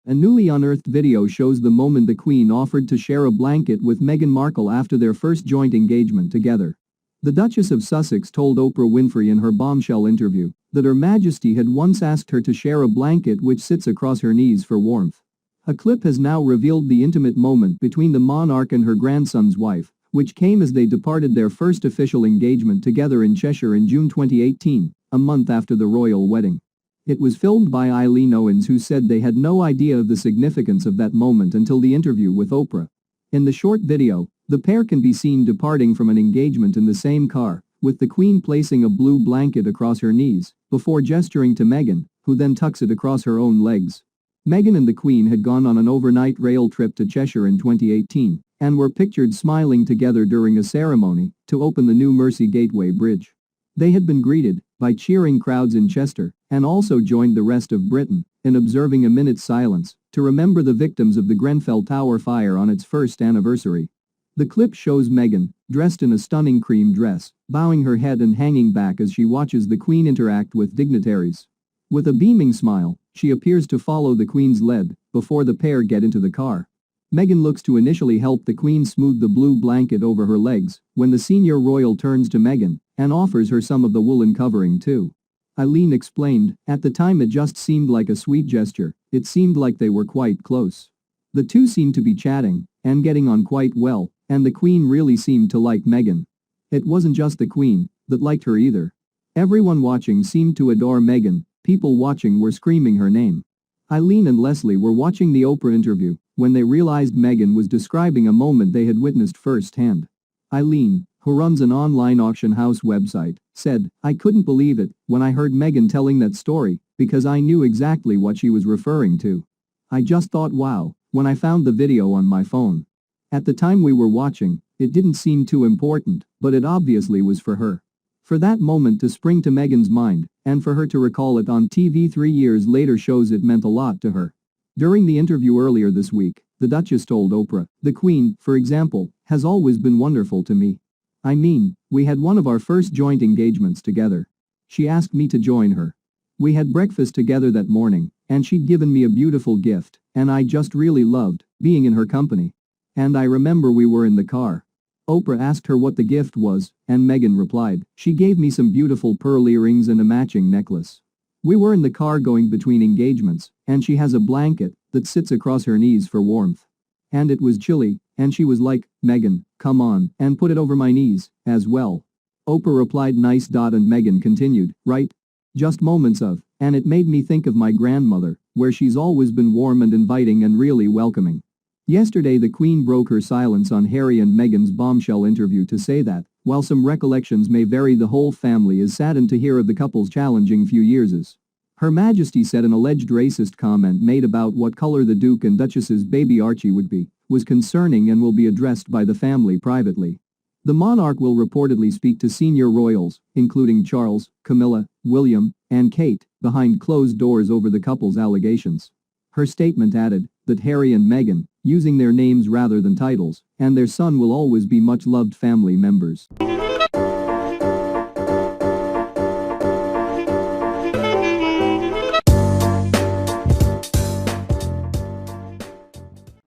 A newly unearthed video shows the moment the Queen offered to share a blanket with Meghan Markle after their first joint engagement together. The Duchess of Sussex told Oprah Winfrey in her bombshell interview that Her Majesty had once asked her to share a blanket which sits across her knees for warmth. A clip has now revealed the intimate moment between the monarch and her grandson's wife, which came as they departed their first official engagement together in Cheshire in June 2018, a month after the royal wedding. It was filmed by Eileen Owens, who said they had no idea of the significance of that moment until the interview with Oprah. In the short video, the pair can be seen departing from an engagement in the same car, with the Queen placing a blue blanket across her knees, before gesturing to Meghan, who then tucks it across her own legs. Meghan and the Queen had gone on an overnight rail trip to Cheshire in 2018, and were pictured smiling together during a ceremony to open the new Mersey Gateway Bridge. They had been greeted by cheering crowds in Chester, and also joined the rest of Britain in observing a minute's silence to remember the victims of the Grenfell Tower fire on its first anniversary. The clip shows Meghan, dressed in a stunning cream dress, bowing her head and hanging back as she watches the Queen interact with dignitaries. With a beaming smile, she appears to follow the Queen's lead before the pair get into the car. Meghan looks to initially help the Queen smooth the blue blanket over her legs when the senior royal turns to Meghan and offers her some of the woolen covering too. Eileen explained, "At the time it just seemed like a sweet gesture, it seemed like they were quite close. The two seemed to be chatting and getting on quite well, and the Queen really seemed to like Meghan. It wasn't just the Queen that liked her either. Everyone watching seemed to adore Meghan, people watching were screaming her name." Eileen and Leslie were watching the Oprah interview when they realized Meghan was describing a moment they had witnessed firsthand. Eileen, who runs an online auction house website, said, "I couldn't believe it when I heard Meghan telling that story because I knew exactly what she was referring to. I just thought wow when I found the video on my phone. At the time we were watching, it didn't seem too important, but it obviously was for her. For that moment to spring to Meghan's mind, and for her to recall it on TV 3 years later shows it meant a lot to her." During the interview earlier this week, the Duchess told Oprah, "The Queen, for example, has always been wonderful to me. I mean, we had one of our first joint engagements together. She asked me to join her. We had breakfast together that morning, and she'd given me a beautiful gift, and I just really loved being in her company. And I remember we were in the car." Oprah asked her what the gift was, and Meghan replied, "She gave me some beautiful pearl earrings and a matching necklace. We were in the car going between engagements, and she has a blanket that sits across her knees for warmth. And it was chilly, and she was like, 'Meghan, come on, and put it over my knees, as well.'" Oprah replied, "Nice. And Meghan continued, "Right? Just moments of, and it made me think of my grandmother, where she's always been warm and inviting and really welcoming." Yesterday the Queen broke her silence on Harry and Meghan's bombshell interview to say that, while some recollections may vary, the whole family is saddened to hear of the couple's challenging few years. Her Majesty said an alleged racist comment made about what color the Duke and Duchess's baby Archie would be was concerning and will be addressed by the family privately. The monarch will reportedly speak to senior royals, including Charles, Camilla, William, and Kate, behind closed doors over the couple's allegations. Her statement added that Harry and Meghan, using their names rather than titles, and their son will always be much-loved family members.